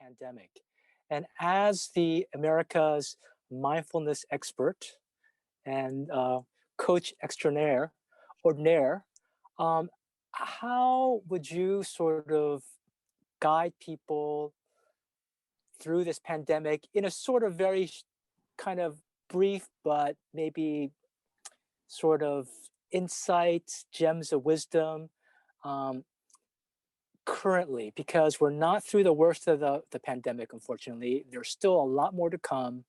pandemic. And as the America's mindfulness expert and coach extraordinaire, ordinaire, how would you sort of guide people through this pandemic in a sort of very kind of brief, but maybe sort of insights, gems of wisdom um, currently? Because we're not through the worst of the pandemic, unfortunately. There's still a lot more to come.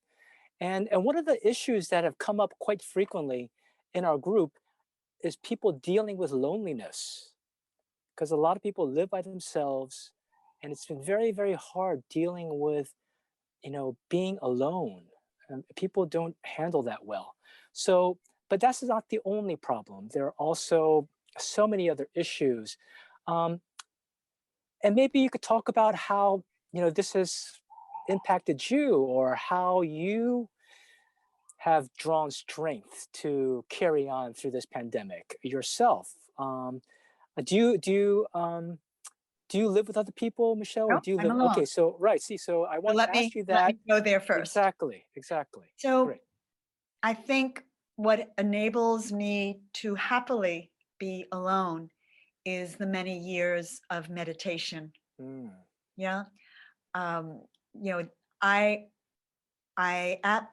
And one of the issues that have come up quite frequently in our group is people dealing with loneliness, because a lot of people live by themselves, and it's been very, very hard dealing with, being alone. People don't handle that well. So, but that's not the only problem. There are also so many other issues. Um, and maybe you could talk about how, this has impacted you, or how you have drawn strength to carry on through this pandemic yourself. Do you live with other people, Michelle, or No, do you I'm live? alone. Okay, so right. See, so I So want to ask you let me that. go there first. Exactly, exactly. So Great. I think what enables me to happily be alone is the many years of meditation. Mm, Yeah. Um, you know, I at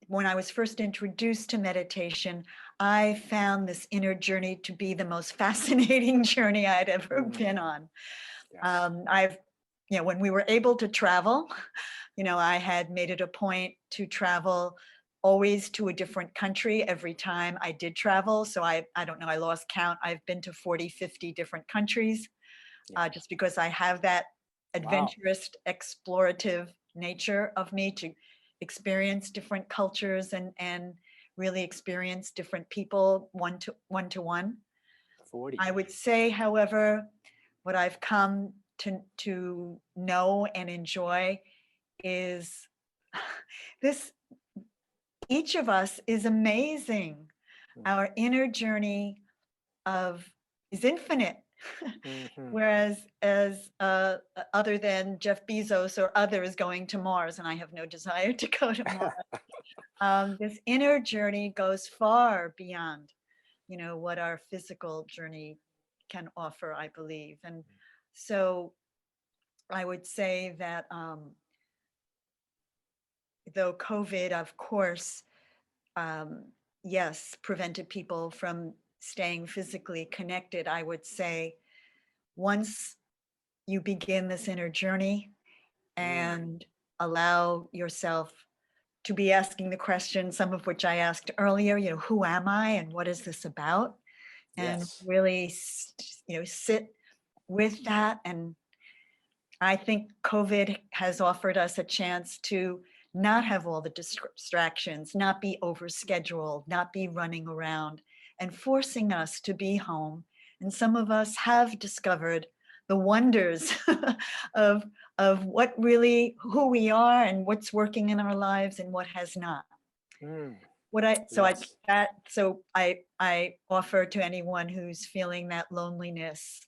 when I was first introduced to meditation, I found this inner journey to be the most fascinating journey I'd ever been on. yes. I've, when we were able to travel, I had made it a point to travel always to a different country every time I did travel. So I don't know, I lost count. I've been to 40, 50 different countries Yeah. just because I have that Wow. adventurous, explorative nature of me to experience different cultures and really experience different people one to one. 40. I would say, however, what I've come to know and enjoy is this: each of us is amazing. Mm, Our inner journey of is infinite. mhm. Whereas as other than Jeff Bezos or others going to Mars, and I have no desire to go to Mars, this inner journey goes far beyond, what our physical journey can offer, I believe. And so I would say that though COVID, of course, um, yes, prevented people from staying physically connected, I would say once you begin this inner journey Mm, and allow yourself to be asking the question, some of which I asked earlier, who am I and what is this about? And yes. really, sit with that. And I think COVID has offered us a chance to not have all the distractions, not be overscheduled, not be running around, and forcing us to be home. And some of us have discovered the wonders of what really who we are and what's working in our lives and what has not. Mm, What I so I yes. that so I offer to anyone who's feeling that loneliness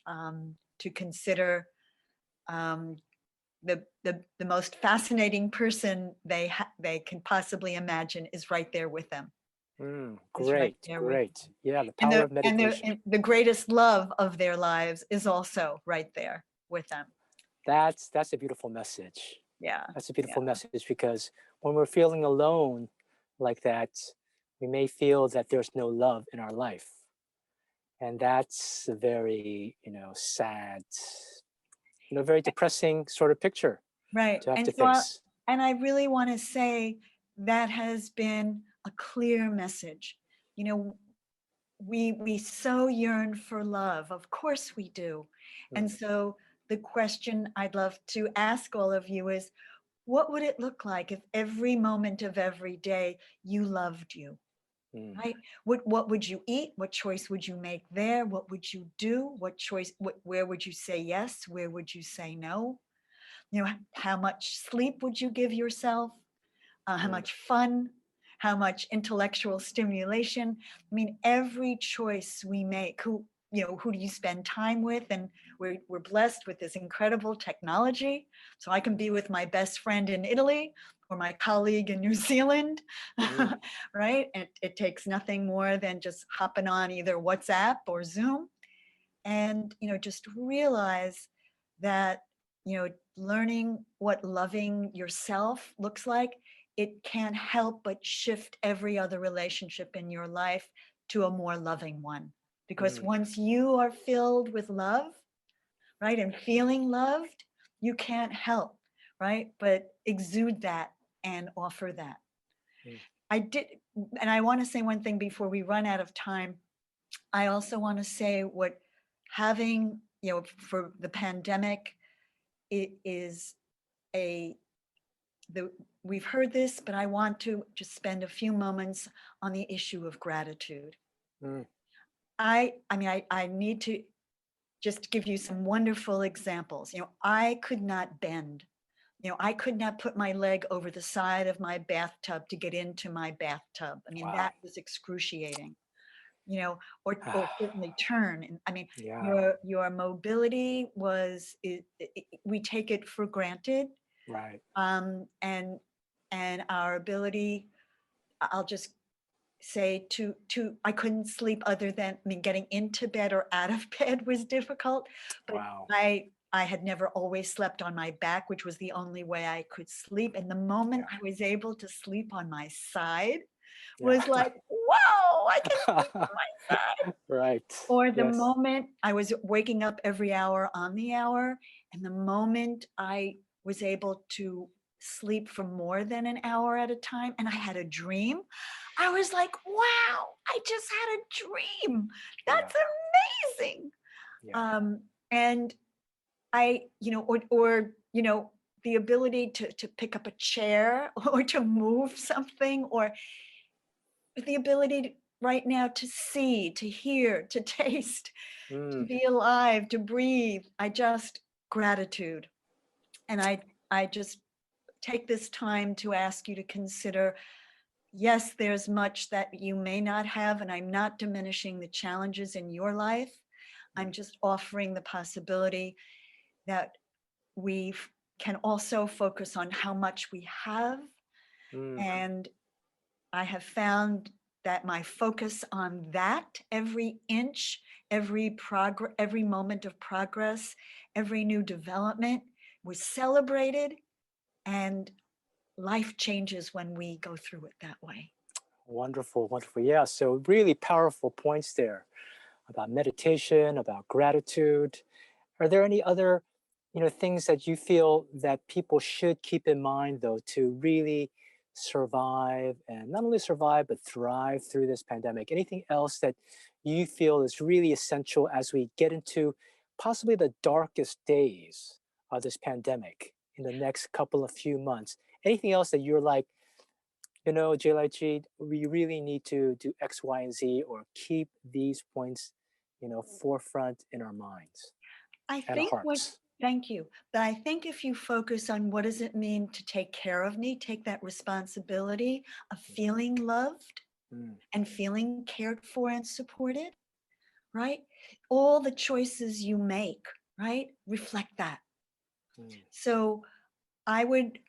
to consider um, the most fascinating person they can possibly imagine is right there with them. Is right Great, there with great. Yeah, the and power of meditation. the greatest love of their lives is also right there with them. That's a beautiful message. Yeah, That's a yeah, beautiful message, because when we're feeling alone like that, we may feel that there's no love in our life. And that's a very, sad, very depressing sort of picture right. to have to And face. I really want to say that has been a clear message. You know, we so yearn for love, of course we do. And Mm, so the question I'd love to ask all of you is, what would it look like if every moment of every day you loved you? mm, Right? What would you eat? What choice would you make there? What would you do? Where would you say yes? Where would you say no? How much sleep would you give yourself? How mm, much fun, how much intellectual stimulation. I mean, every choice we make, who do you spend time with? And we're blessed with this incredible technology. So I can be with my best friend in Italy or my colleague in New Zealand, Mm. right? And it takes nothing more than just hopping on either WhatsApp or Zoom. And, just realize that, learning what loving yourself looks like, it can't help but shift every other relationship in your life to a more loving one. Because Mm. once you are filled with love, right, and feeling loved, you can't help, right, but exude that and offer that. Mm. I did, and I want to say one thing before we run out of time. I also want to say what having, for the pandemic, it is we've heard this, but I want to just spend a few moments on the issue of gratitude. Mm. I need to just give you some wonderful examples. I could not bend. I could not put my leg over the side of my bathtub to get into my bathtub. Wow. That was excruciating. Or certainly turn. And Yeah. your mobility was, we take it for granted. Right. And our ability, I'll just say I couldn't sleep other than, getting into bed or out of bed was difficult, but Wow. I had never always slept on my back, which was the only way I could sleep. And the moment I was able to sleep on my side was like, whoa, I can sleep on my side. Right. Or the Yes. moment I was waking up every hour on the hour, and the moment I was able to sleep for more than an hour at a time, and I had a dream, I was like, wow, I just had a dream. That's amazing. Yeah. And I, or the ability to pick up a chair or to move something, or the ability right now to see, to hear, to taste, to Mm. be alive, to breathe. Gratitude. And I just take this time to ask you to consider, yes, there's much that you may not have, and I'm not diminishing the challenges in your life. I'm just offering the possibility that we can also focus on how much we have. Mm. And I have found that my focus on that, every inch, every moment of progress, every new development was celebrated, and life changes when we go through it that way. Wonderful, wonderful. Yeah, so really powerful points there about meditation, about gratitude. Are there any other, things that you feel that people should keep in mind though to really survive, and not only survive but thrive through this pandemic? Anything else that you feel is really essential as we get into possibly the darkest days of this pandemic in the next couple of few months? Anything else that you're like, jLTg, we really need to do X, Y, and Z, or keep these points, forefront in our minds I and our think hearts? thank you. But I think if you focus on what does it mean to take care of me, take that responsibility of feeling loved Mm. and feeling cared for and supported, right? All the choices you make, right, reflect that. Mm. So I would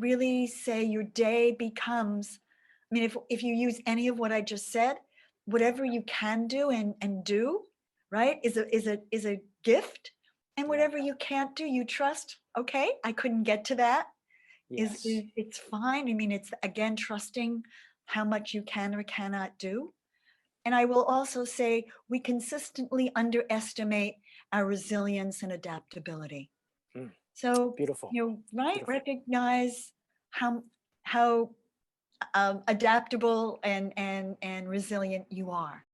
really say your day becomes, if you use any of what I just said, whatever you can do and do, right, is a gift. And Yeah. whatever you can't do, you trust, okay, I couldn't get to that. Yes. It's fine. It's again trusting how much you can or cannot do. And I will also say we consistently underestimate our resilience and adaptability. Mm. So, Beautiful. right, Beautiful. recognize how adaptable and resilient you are.